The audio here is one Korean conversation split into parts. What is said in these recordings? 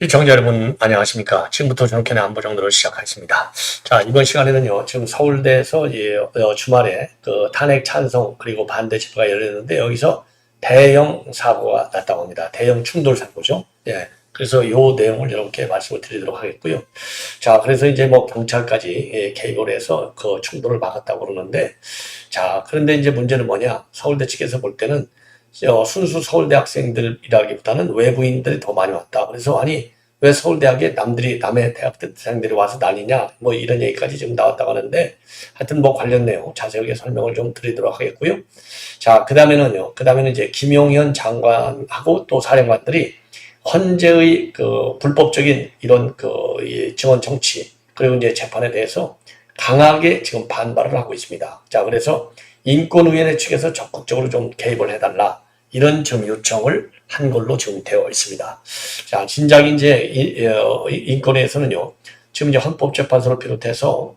시청자 여러분 안녕하십니까. 지금부터 전국현의 안보 정도를 시작하겠습니다. 자, 이번 시간에는요, 지금 서울대에서 주말에 그 탄핵 찬성 그리고 반대 집회가 열렸는데 여기서 대형 사고가 났다고 합니다. 대형 충돌 사고죠. 예. 그래서 요 내용을 여러분께 말씀을 드리도록 하겠고요. 자, 그래서 이제 뭐 경찰까지 개입을 해서 그 충돌을 막았다고 그러는데, 자, 그런데 이제 문제는 뭐냐? 서울대 측에서 볼 때는 순수 서울대 학생들이라기보다는 외부인들이 더 많이 왔다. 그래서 아니 왜 서울대학에 남의 대학생들이 와서 난리냐 뭐 이런 얘기까지 지금 나왔다고 하는데, 하여튼 뭐 관련 내용 자세하게 설명을 좀 드리도록 하겠고요. 자, 그다음에는 이제 김용현 장관하고 또 사령관들이 헌재의 그 불법적인 이런 이 증언 청취 그리고 이제 재판에 대해서 강하게 지금 반발을 하고 있습니다. 자, 그래서 인권위원회 측에서 적극적으로 좀 개입을 해달라, 이런 좀 요청을 한 걸로 지금 되어 있습니다. 자, 진작 이제 인권위에서는요, 지금 이제 헌법재판소를 비롯해서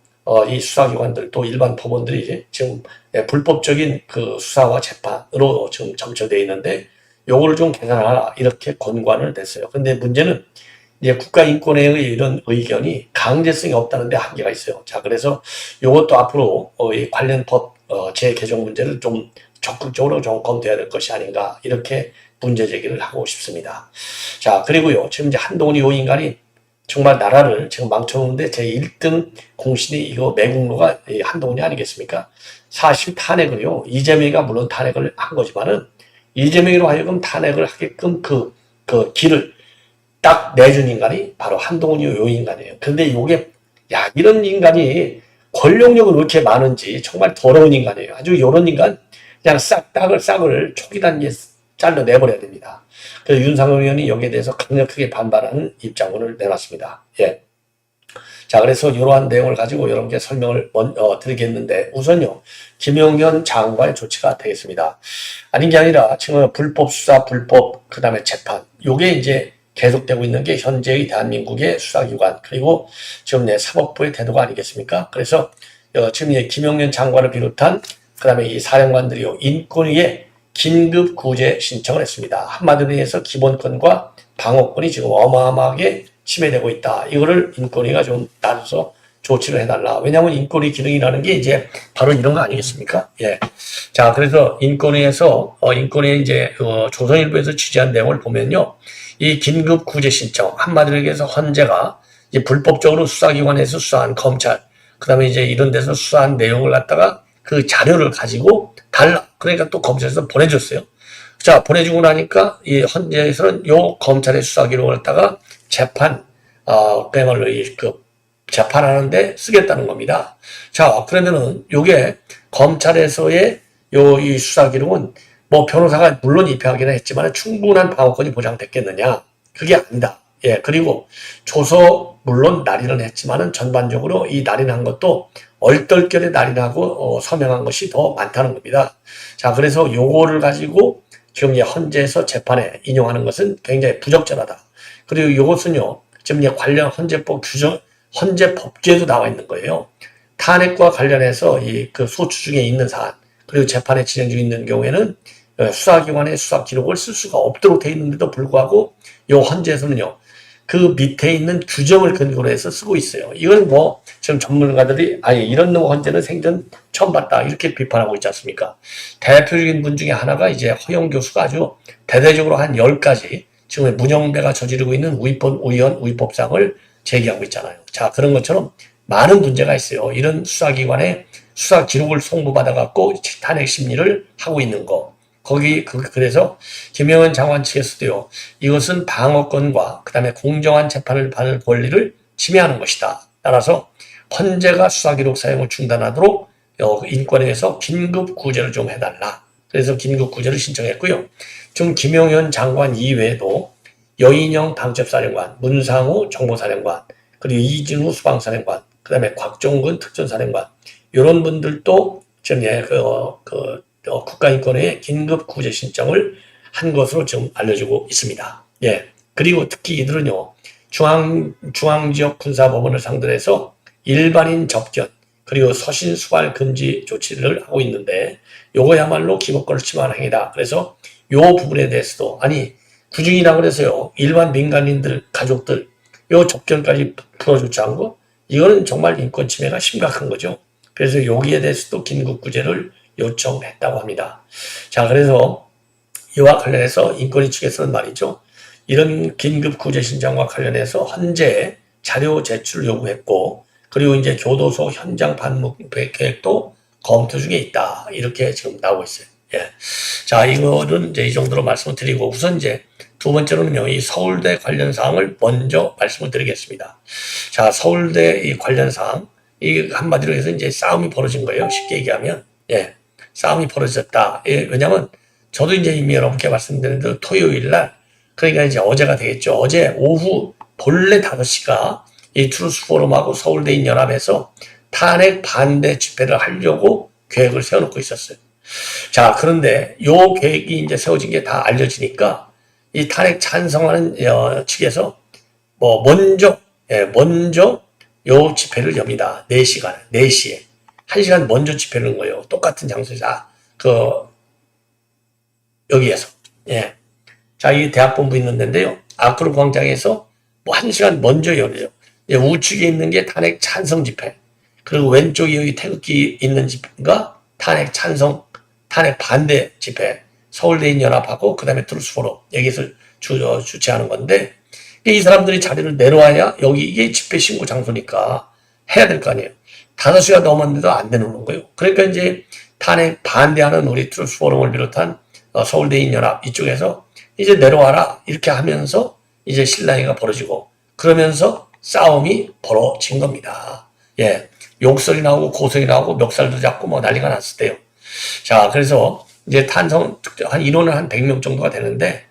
이 수사기관들 또 일반 법원들이 이제 지금 불법적인 그 수사와 재판으로 지금 점철되어 있는데 요거를 좀 개선하라, 이렇게 권고안을 냈어요. 근데 문제는 이제 국가인권회의 이런 의견이 강제성이 없다는 데 한계가 있어요. 자, 그래서 요것도 앞으로 이 관련 법 재개정 문제를 좀 적극적으로 좀 검토해야 될 것이 아닌가, 이렇게 문제 제기를 하고 싶습니다. 자, 그리고요, 지금 이제 한동훈이 요 인간이 정말 나라를 지금 망쳐놓는데 제 1등 공신이 이거 매국노가 한동훈이 아니겠습니까? 사실 탄핵을요, 이재명이가 물론 탄핵을 한 거지만은 이재명으로 하여금 탄핵을 하게끔 그 길을 딱 내준 인간이 바로 한동훈이 요 인간이에요. 근데 요게, 야, 이런 인간이 권력력은 왜 이렇게 많은지 정말 더러운 인간이에요. 아주 요런 인간 그냥 싹을 초기 단계에 잘라내버려야 됩니다. 그래서 윤상현 의원이 여기에 대해서 강력하게 반발하는 입장문을 내놨습니다. 예. 자, 그래서 이러한 내용을 가지고 여러분께 설명을 드리겠는데, 우선요, 김용현 장관의 조치가 되겠습니다. 아닌 게 아니라 지금 불법 수사, 그 다음에 재판, 요게 이제 계속되고 있는 게 현재의 대한민국의 수사기관 그리고 지금 사법부의 태도가 아니겠습니까? 그래서 지금 김용현 장관을 비롯한 그 다음에 이 사령관들이요, 인권위에 긴급 구제 신청을 했습니다. 한마디로 해서 기본권과 방어권이 지금 어마어마하게 침해되고 있다. 이거를 인권위가 좀 따져서 조치를 해달라. 왜냐하면 인권위 기능이라는 게 이제 바로 이런 거 아니겠습니까? 예. 자, 그래서 인권위에 이제 조선일보에서 취재한 내용을 보면요, 이 긴급 구제 신청, 한마디로 얘기해서 헌재가 이제 불법적으로 수사기관에서 수사한 검찰, 그 다음에 이제 이런 데서 수사한 내용을 갖다가 그 자료를 가지고 달라. 그러니까 또 검찰에서 보내줬어요. 자, 보내주고 나니까 이 헌재에서는 요 검찰의 수사 기록을 갖다가 그야말로 재판하는데 쓰겠다는 겁니다. 자, 그러면은 요게 검찰에서의 이 수사 기록은 뭐 변호사가 물론 입회하기는 했지만 충분한 방어권이 보장됐겠느냐? 그게 아니다. 예, 그리고 조서 물론 날인을 했지만은 전반적으로 이 날인한 것도 얼떨결에 날인하고 서명한 것이 더 많다는 겁니다. 자, 그래서 요거를 가지고 지금 헌재에서 재판에 인용하는 것은 굉장히 부적절하다. 그리고 이것은요, 지금 관련 헌재 법규에도 나와 있는 거예요. 탄핵과 관련해서 그 소추 중에 있는 사안, 그리고 재판에 진행 중에 있는 경우에는 수사기관의 수사 기록을 쓸 수가 없도록 돼 있는데도 불구하고 요 헌재에서는요, 그 밑에 있는 규정을 근거로 해서 쓰고 있어요. 이건 뭐 지금 전문가들이 아니 이런 헌재는 생전 처음 봤다, 이렇게 비판하고 있지 않습니까? 대표적인 분 중에 하나가 이제 허영 교수가 아주 대대적으로 한 10가지 지금 문영배가 저지르고 있는 위법상을 제기하고 있잖아요. 자, 그런 것처럼 많은 문제가 있어요. 이런 수사기관의 수사 기록을 송부받아갖고 탄핵 심리를 하고 있는 거. 그래서 김용현 장관 측에서도요, 이것은 방어권과 그 다음에 공정한 재판을 받을 권리를 침해하는 것이다. 따라서 헌재가 수사기록 사용을 중단하도록 인권위에서 긴급 구제를 좀 해달라. 그래서 긴급 구제를 신청했고요. 지금 김용현 장관 이외에도 여인영 방첩사령관, 문상우 정보사령관, 그리고 이진우 수방사령관, 그 다음에 곽종근 특전사령관, 이런 분들도 지금 국가인권위에 긴급 구제 신청을 한 것으로 지금 알려지고 있습니다. 예. 그리고 특히 이들은요, 중앙지역 군사법원을 상대로 해서 일반인 접견, 그리고 서신 수발 금지 조치를 하고 있는데, 요거야말로 기본권을 침해하는 행위다. 그래서 요 부분에 대해서도, 아니, 구중이라고 그래서요, 일반 민간인들, 가족들, 요 접견까지 풀어주지 않고, 이거는 정말 인권 침해가 심각한 거죠. 그래서 여기에 대해서도 긴급 구제를 요청했다고 합니다. 자, 그래서 이와 관련해서 인권위 측에서는 말이죠, 이런 긴급 구제 신청과 관련해서 헌재 자료 제출 요구했고, 그리고 이제 교도소 현장 반복 계획도 검토 중에 있다. 이렇게 지금 나오고 있어요. 예. 자, 이거는 이제 이 정도로 말씀을 드리고, 우선 이제 두 번째로는요, 이 서울대 관련 사항을 먼저 말씀을 드리겠습니다. 자, 서울대 이 관련 사항, 이 한마디로 해서 이제 싸움이 벌어진 거예요. 쉽게 얘기하면. 예. 싸움이 벌어졌다. 예, 왜냐면 저도 이제 이미 여러분께 말씀드린 토요일 날, 그러니까 이제 어제가 되겠죠. 어제 오후 본래 5시가 이 트루스 포럼하고 서울대인 연합에서 탄핵 반대 집회를 하려고 계획을 세워놓고 있었어요. 자, 그런데 요 계획이 이제 세워진 게 다 알려지니까 이 탄핵 찬성하는 측에서 먼저 요 집회를 엽니다. 4시에. 1시간 먼저 집회를 한 거예요. 똑같은 장소에서. 여기에서. 예. 자, 이 대학본부 있는 데인데요. 아크로 광장에서 1시간 먼저 열려요. 우측에 있는 게 탄핵 찬성 집회. 그리고 왼쪽에 여기 태극기 있는 집회가 탄핵 반대 집회. 서울대인 연합하고 그 다음에 트루스 포럼. 여기서 주최하는 건데, 이 사람들이 자리를 내려와야 여기 이게 집회 신고 장소니까 해야 될 거 아니에요. 5시가 넘었는데도 안 되는 거예요. 그러니까 이제 탄핵 반대하는 우리 트루스 포럼을 비롯한 서울대인 연합 이쪽에서 이제 내려와라 이렇게 하면서 이제 실랑이가 벌어지고, 그러면서 싸움이 벌어진 겁니다. 예, 욕설이 나오고 고소리 나오고 멱살도 잡고 난리가 났을 때요. 자, 그래서 이제 인원은 한 100명 정도가 되는데,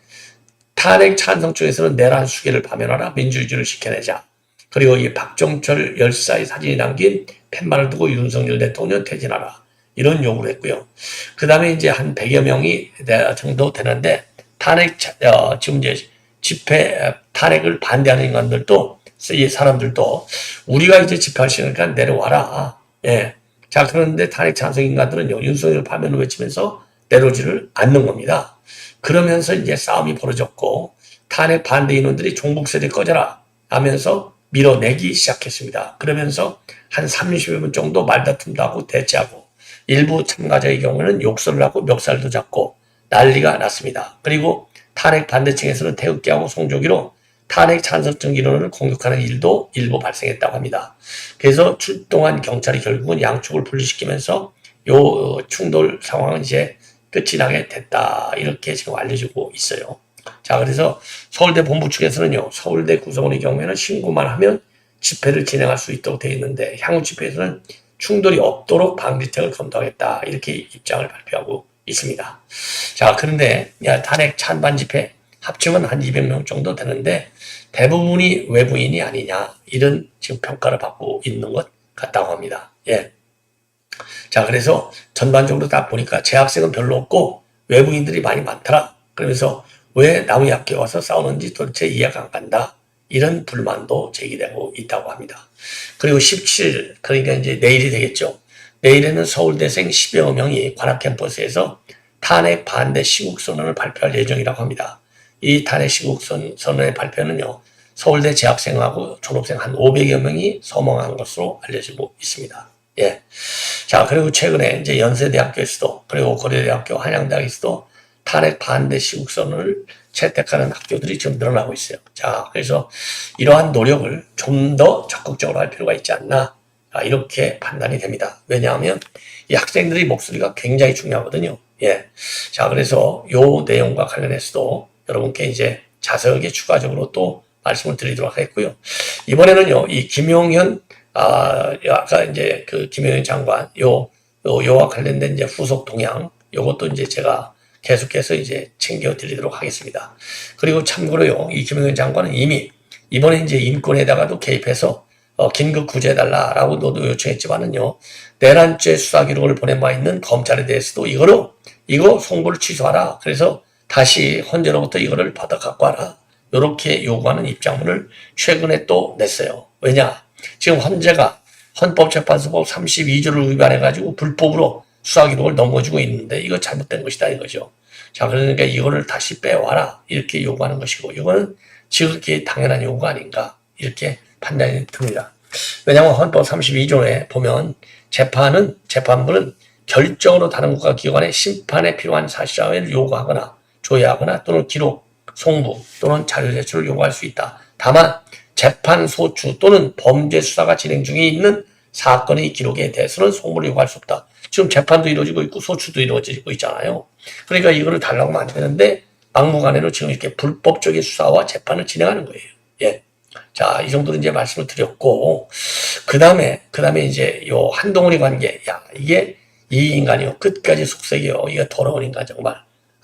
탄핵 찬성 쪽에서는 내란 수계를 파면하라, 민주주의를 지켜내자. 그리고 이 박정철 열사의 사진이 담긴 팻말을 두고 윤석열 대통령 퇴진하라. 이런 요구를 했고요. 그 다음에 이제 한 100여 명이 정도 되는데, 지금 이제 집회, 탄핵을 반대하는 인간들도, 이 사람들도, 우리가 이제 집회할 시간이니까 내려와라. 예. 자, 그런데 탄핵 찬성 인간들은요, 윤석열 파면을 외치면서 내려오지를 않는 겁니다. 그러면서 이제 싸움이 벌어졌고, 탄핵 반대 인원들이 종북세대 꺼져라 하면서 밀어내기 시작했습니다. 그러면서 한 30여 분 정도 말다툼도 하고 대치하고, 일부 참가자의 경우는 욕설을 하고 멱살도 잡고 난리가 났습니다. 그리고 탄핵 반대층에서는 태극기하고 송조기로 탄핵 찬성적 인원을 공격하는 일도 일부 발생했다고 합니다. 그래서 출동한 경찰이 결국은 양쪽을 분리시키면서 요 충돌 상황은 이제 끝이 나게 됐다. 이렇게 지금 알려지고 있어요. 자, 그래서 서울대 본부 측에서는요, 서울대 구성원의 경우에는 신고만 하면 집회를 진행할 수 있도록 되어 있는데, 향후 집회에서는 충돌이 없도록 방지책을 검토하겠다. 이렇게 입장을 발표하고 있습니다. 자, 그런데 탄핵 찬반 집회 합치면 한 200명 정도 되는데 대부분이 외부인이 아니냐, 이런 지금 평가를 받고 있는 것 같다고 합니다. 예. 자, 그래서 전반적으로 딱 보니까 재학생은 별로 없고 외부인들이 많이 많더라. 그러면서 왜 남의 학교에 와서 싸우는지 도대체 이해가 안 간다. 이런 불만도 제기되고 있다고 합니다. 그리고 17일, 그러니까 이제 내일이 되겠죠. 내일에는 서울대생 10여 명이 관악 캠퍼스에서 탄핵 반대 시국선언을 발표할 예정이라고 합니다. 이 탄핵 시국선언의 발표는요, 서울대 재학생하고 졸업생 한 500여 명이 서명한 것으로 알려지고 있습니다. 예. 자, 그리고 최근에 이제 연세대학교에서도, 그리고 고려대학교, 한양대학에서도 탄핵 반대 시국선언을 채택하는 학교들이 지금 늘어나고 있어요. 자, 그래서 이러한 노력을 좀 더 적극적으로 할 필요가 있지 않나, 이렇게 판단이 됩니다. 왜냐하면 이 학생들의 목소리가 굉장히 중요하거든요. 예. 자, 그래서 요 내용과 관련해서도 여러분께 이제 자세하게 추가적으로 또 말씀을 드리도록 하겠고요. 이번에는요, 이 김용현, 아까 이제 그 김용현 장관, 요와 관련된 이제 후속 동향, 요것도 이제 제가 계속해서 이제 챙겨드리도록 하겠습니다. 그리고 참고로요, 이 김용현 장관은 이미 이번에 이제 인권에다가도 개입해서 긴급 구제해달라라고 너도 요청했지만은요, 내란죄 수사 기록을 보낸 바 있는 검찰에 대해서도 이거 송부를 취소하라. 그래서 다시 헌재로부터 이거를 받아 갖고 와라. 이렇게 요구하는 입장문을 최근에 또 냈어요. 왜냐? 지금 헌재가 헌법재판소법 32조를 위반해가지고 불법으로 수사 기록을 넘겨주고 있는데 이거 잘못된 것이다 이거죠. 자, 그러니까 이거를 다시 빼와라. 이렇게 요구하는 것이고, 이거는 지극히 당연한 요구가 아닌가. 이렇게 판단이 듭니다. 왜냐하면 헌법 32조에 보면 재판부는 결정으로 다른 국가기관의 심판에 필요한 사실을 요구하거나 조회하거나 또는 기록, 송부 또는 자료 제출을 요구할 수 있다. 다만 재판 소추 또는 범죄 수사가 진행 중에 있는 사건의 기록에 대해서는 송부를 요구할 수 없다. 지금 재판도 이루어지고 있고 소추도 이루어지고 있잖아요. 그러니까 이거를 달라고 하면 안 되는데 막무가내로 지금 이렇게 불법적인 수사와 재판을 진행하는 거예요. 예. 자, 이 정도로 이제 말씀을 드렸고, 그 다음에 이제 요 한동훈이 관계, 야, 이게 이 인간이요. 끝까지 속색이요. 이거 더러운 인간 정말.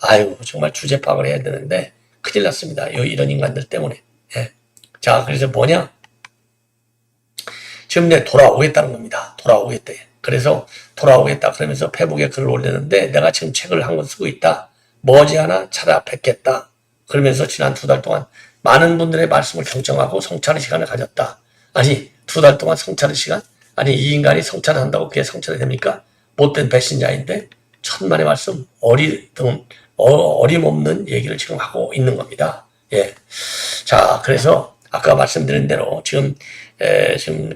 아유, 정말 주제 파악을 해야 되는데, 큰일 났습니다. 이런 인간들 때문에. 예. 자, 그래서 뭐냐? 지금 내 돌아오겠다는 겁니다. 돌아오겠대. 그래서 돌아오겠다 그러면서 페북에 글을 올렸는데, 내가 지금 책을 한 권 쓰고 있다. 머지않아 찾아뵙겠다. 그러면서 지난 2달 동안 많은 분들의 말씀을 경청하고 성찰의 시간을 가졌다. 아니, 2달 동안 성찰의 시간? 아니, 이 인간이 성찰을 한다고 그게 성찰이 됩니까? 못된 배신자인데 천만의 말씀 어림없는 얘기를 지금 하고 있는 겁니다. 예. 자, 그래서 아까 말씀드린 대로 지금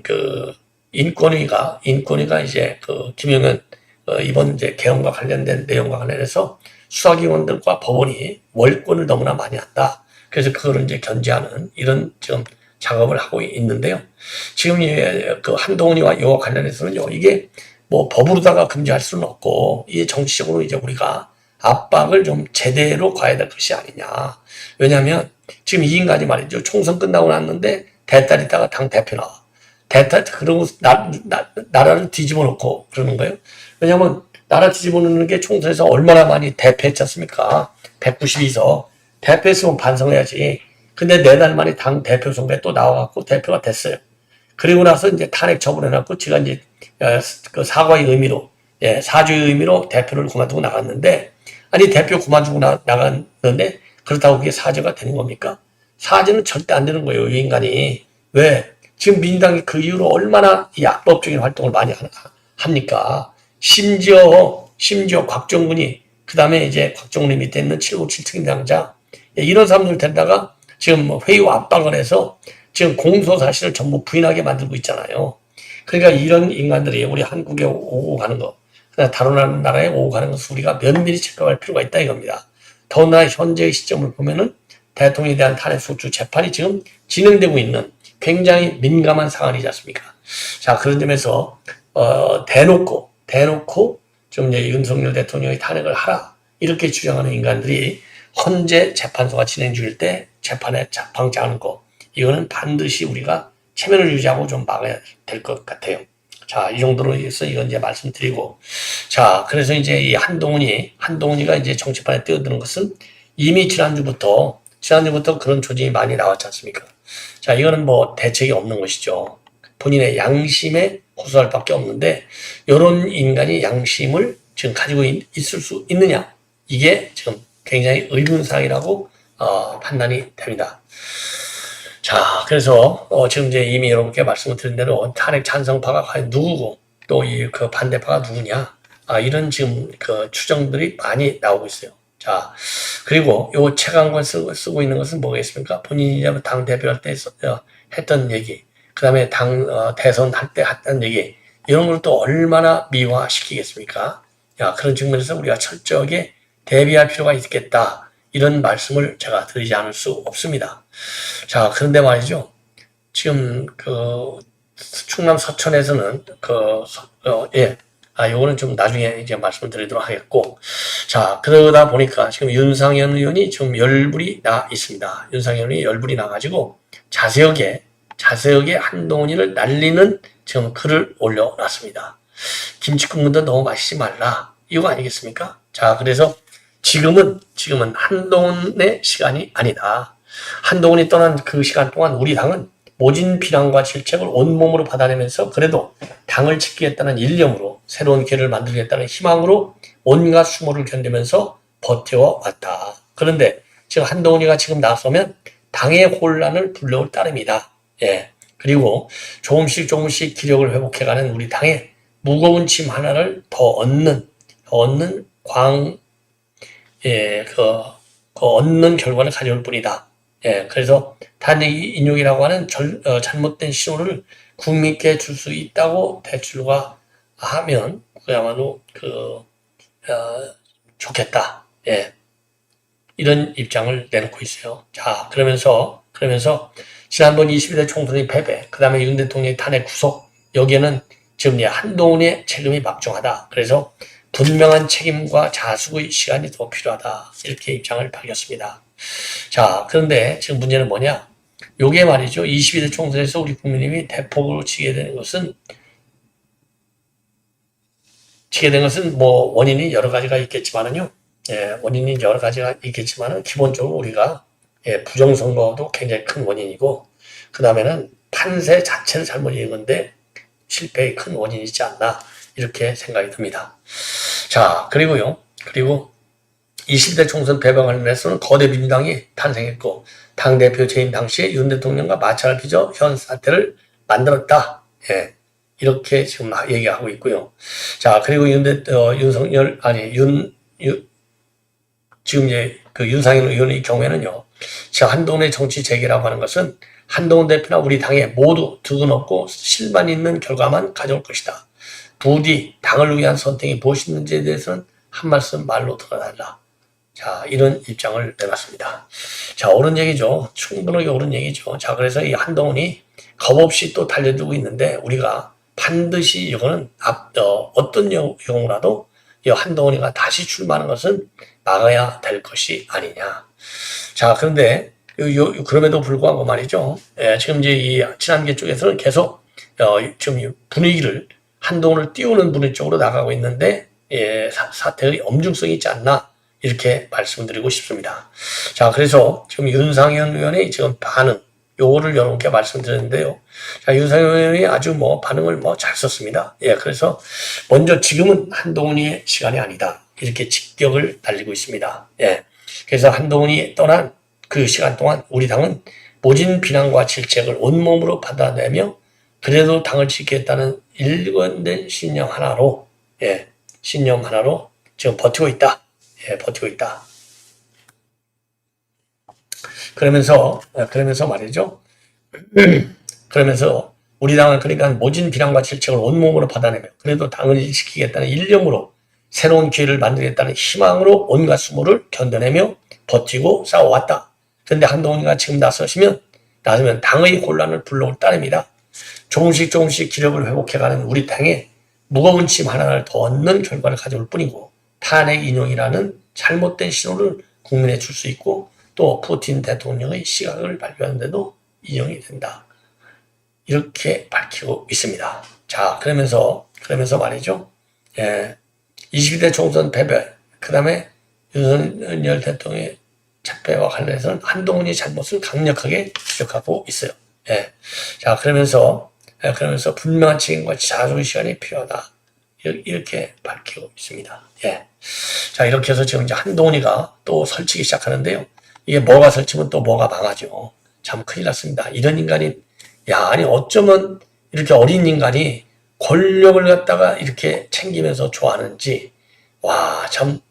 그 인권위가 이제 그 김용현 이번 이제 개헌과 관련된 내용과 관련해서 수사기관들과 법원이 월권을 너무나 많이 한다. 그래서 그거를 이제 견제하는 이런 지금 작업을 하고 있는데요. 지금 그 한동훈이와 이와 관련해서는요, 이게 뭐 법으로다가 금지할 수는 없고, 이게 정치적으로 이제 우리가 압박을 좀 제대로 가야 될 것이 아니냐. 왜냐하면 지금 이 인간이 말이죠. 총선 끝나고 났는데 대딸 있다가 당 대표 나와. 대딸, 그러고 나라를 뒤집어 놓고 그러는 거예요. 왜냐하면 나라 뒤집어 놓는 게 총선에서 얼마나 많이 대패했지 않습니까? 192석. 대표했으면 반성해야지. 근데 4달 만에 당 대표 선거에 또 나와갖고 대표가 됐어요. 그리고 나서 이제 탄핵 처분해놨고, 제가 이제 그 사과의 의미로, 사죄의 의미로 대표를 그만두고 나갔는데, 아니, 대표 그만두고 나갔는데, 그렇다고 그게 사죄가 되는 겁니까? 사죄는 절대 안 되는 거예요, 이 인간이. 왜? 지금 민주당이 그 이후로 얼마나 이 악법적인 활동을 많이 합니까? 심지어 곽정근이, 그 다음에 이제 곽정근이 밑에 있는 757특임 당자, 이런 사람들 데다가 지금 회의와 압박을 해서 지금 공소 사실을 전부 부인하게 만들고 있잖아요. 그러니까 이런 인간들이 우리 한국에 오고 가는 거, 다른 나라에 오고 가는 것을 우리가 면밀히 체크할 필요가 있다 이겁니다. 더구나 현재의 시점을 보면은 대통령에 대한 탄핵 소추 재판이 지금 진행되고 있는 굉장히 민감한 상황이지 않습니까? 자, 그런 점에서 대놓고 좀 이제 윤석열 대통령이 탄핵을 하라 이렇게 주장하는 인간들이 헌재 재판소가 진행 중일 때 재판에 방치하는 거, 이거는 반드시 우리가 체면을 유지하고 좀 막아야 될 것 같아요. 자, 이 정도로 해서 이건 이제 말씀드리고, 자, 그래서 이제 이 한동훈이가 이제 정치판에 뛰어드는 것은 이미 지난주부터 그런 조짐이 많이 나왔지 않습니까? 자, 이거는 뭐 대책이 없는 것이죠. 본인의 양심에 호소할 밖에 없는데, 이런 인간이 양심을 지금 가지고 있을 수 있느냐? 이게 지금 굉장히 의문사항이라고 판단이 됩니다. 자, 그래서 지금 이제 이미 여러분께 말씀을 드린 대로 탄핵 찬성파가 과연 누구고 또 이 그 반대파가 누구냐, 이런 지금 그 추정들이 많이 나오고 있어요. 자, 그리고 요 책 한 권 쓰고 있는 것은 뭐겠습니까? 본인이 당 대표할 때 했던 얘기, 그 다음에 대선 할 때 했던 얘기, 이런 걸 또 얼마나 미화시키겠습니까? 야, 그런 측면에서 우리가 철저하게 대비할 필요가 있겠다. 이런 말씀을 제가 드리지 않을 수 없습니다. 자, 그런데 말이죠. 지금 그 충남 서천에서는 요거는 좀 나중에 이제 말씀을 드리도록 하겠고, 자, 그러다 보니까 지금 윤상현 의원이 지금 열불이 나 있습니다. 윤상현 의원이 열불이 나가지고 자세하게 한동훈이를 날리는 지금 글을 올려놨습니다. 김치 국물도 너무 마시지 말라. 이거 아니겠습니까? 자, 그래서 지금은 한동훈의 시간이 아니다. 한동훈이 떠난 그 시간 동안 우리 당은 모진 비난과 질책을 온몸으로 받아내면서 그래도 당을 지키겠다는 일념으로, 새로운 기회를 만들겠다는 희망으로 온갖 수모를 견디면서 버텨왔다. 그런데 지금 한동훈이가 지금 나서면 당의 혼란을 불러올 따름이다. 예. 그리고 조금씩 기력을 회복해가는 우리 당에 무거운 짐 하나를 더 얻는 예, 그 얻는 결과를 가져올 뿐이다. 예, 그래서 탄핵 인용이라고 하는 잘못된 신호를 국민께 줄 수 있다고 대출과 하면 그야말로 좋겠다. 예, 이런 입장을 내놓고 있어요. 자, 그러면서 지난번 22대 총선의 패배, 그 다음에 윤 대통령의 탄핵 구속, 여기에는 지금 한동훈의 책임이 막중하다. 그래서 분명한 책임과 자숙의 시간이 더 필요하다. 이렇게 입장을 밝혔습니다. 자, 그런데 지금 문제는 뭐냐? 요게 말이죠. 22대 총선에서 우리 국민님이 대폭으로 지게 되는 것은 뭐 원인이 여러 가지가 있겠지만은요. 예, 원인이 여러 가지가 있겠지만은 기본적으로 우리가 부정선거도 굉장히 큰 원인이고 그 다음에는 판세 자체를 잘못 읽은데 실패의 큰 원인이지 않나 이렇게 생각이 듭니다. 자, 그리고 20대 총선 패배 관련해서는 거대 민주당이 탄생했고 당대표 재임 당시에 윤 대통령과 마찰을 빚어 현 사태를 만들었다. 예, 이렇게 지금 얘기하고 있고요. 자, 그리고 지금 이제 그 윤상현 의원의 경우에는요. 지금 한동훈의 정치 재개라고 하는 것은 한동훈 대표나 우리 당에 모두 득은 없고 실만 있는 결과만 가져올 것이다. 부디 당을 위한 선택이 무엇인지에 대해서는 한 말씀 말로 들어달라. 자, 이런 입장을 내놨습니다. 자, 옳은 얘기죠. 충분하게 옳은 얘기죠. 자, 그래서 이 한동훈이 겁없이 또 달려들고 있는데 우리가 반드시 이거는 어떤 경우라도 이 한동훈이가 다시 출마하는 것은 막아야 될 것이 아니냐. 자, 그런데 그럼에도 불구하고 말이죠. 예, 지금 이제 이 친한계 쪽에서는 계속 지금 분위기를 한동훈을 띄우는 분위 쪽으로 나가고 있는데 예, 사태의 엄중성이 있지 않나 이렇게 말씀드리고 싶습니다. 자, 그래서 지금 윤상현 의원의 지금 반응 요거를 여러분께 말씀드렸는데요. 자, 윤상현 의원이 아주 반응을 잘 썼습니다. 예, 그래서 먼저 지금은 한동훈이의 시간이 아니다. 이렇게 직격을 날리고 있습니다. 예. 그래서 한동훈이 떠난 그 시간 동안 우리 당은 모진 비난과 질책을 온몸으로 받아내며 그래도 당을 지키겠다는 일관된 신념 하나로 지금 버티고 있다. 예, 버티고 있다. 그러면서 말이죠. 그러면서 우리 당은 그러니까 모진 비난과 질책을 온몸으로 받아내며 그래도 당을 지키겠다는 일념으로 새로운 기회를 만들겠다는 희망으로 온갖 수모를 견뎌내며 버티고 싸워왔다. 그런데 한동훈이가 지금 나서면 당의 곤란을 불러올 따름이다. 조금씩 기력을 회복해가는 우리 당에 무거운 짐 하나를 더 얻는 결과를 가져올 뿐이고 탄핵 인용이라는 잘못된 신호를 국민에 줄 수 있고 또 푸틴 대통령의 시각을 발표하는 데도 인용이 된다. 이렇게 밝히고 있습니다. 자, 그러면서 말이죠. 예, 22대 총선 패배, 그 다음에 윤석열 대통령의 착배와 관련해서는 한동훈이 잘못을 강력하게 지적하고 있어요. 예. 자, 그러면서 분명한 책임과 자주의 시간이 필요하다. 이렇게 밝히고 있습니다. 예. 자, 이렇게 해서 지금 이제 한동훈이가 또 설치기 시작하는데요. 이게 뭐가 설치면 또 뭐가 망하죠. 참 큰일 났습니다. 이런 인간이, 아니, 어쩌면 이렇게 어린 인간이 권력을 갖다가 이렇게 챙기면서 좋아하는지, 와, 참,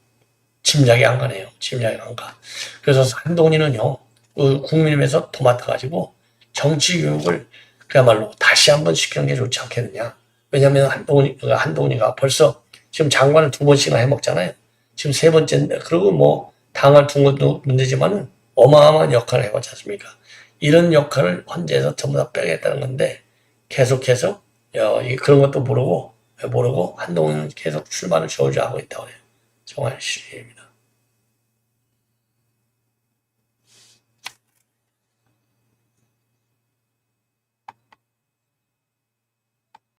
짐작이 안 가네요. 짐작이 안 가. 그래서 한동훈이는요, 국민의힘에서 도맡아가지고 정치 교육을 그야말로 다시 한번 시키는 게 좋지 않겠느냐. 왜냐면 한동훈이가 벌써 지금 장관을 2번씩이나 해먹잖아요. 지금 3번째인데, 그리고 당을 둔 것도 문제지만은 어마어마한 역할을 해왔지 않습니까? 이런 역할을 헌재에서 전부 다 빼겠다는 건데, 계속해서, 그런 것도 모르고 한동훈은 계속 출마를 저주하고 있다고 해요. 정말 시입니다.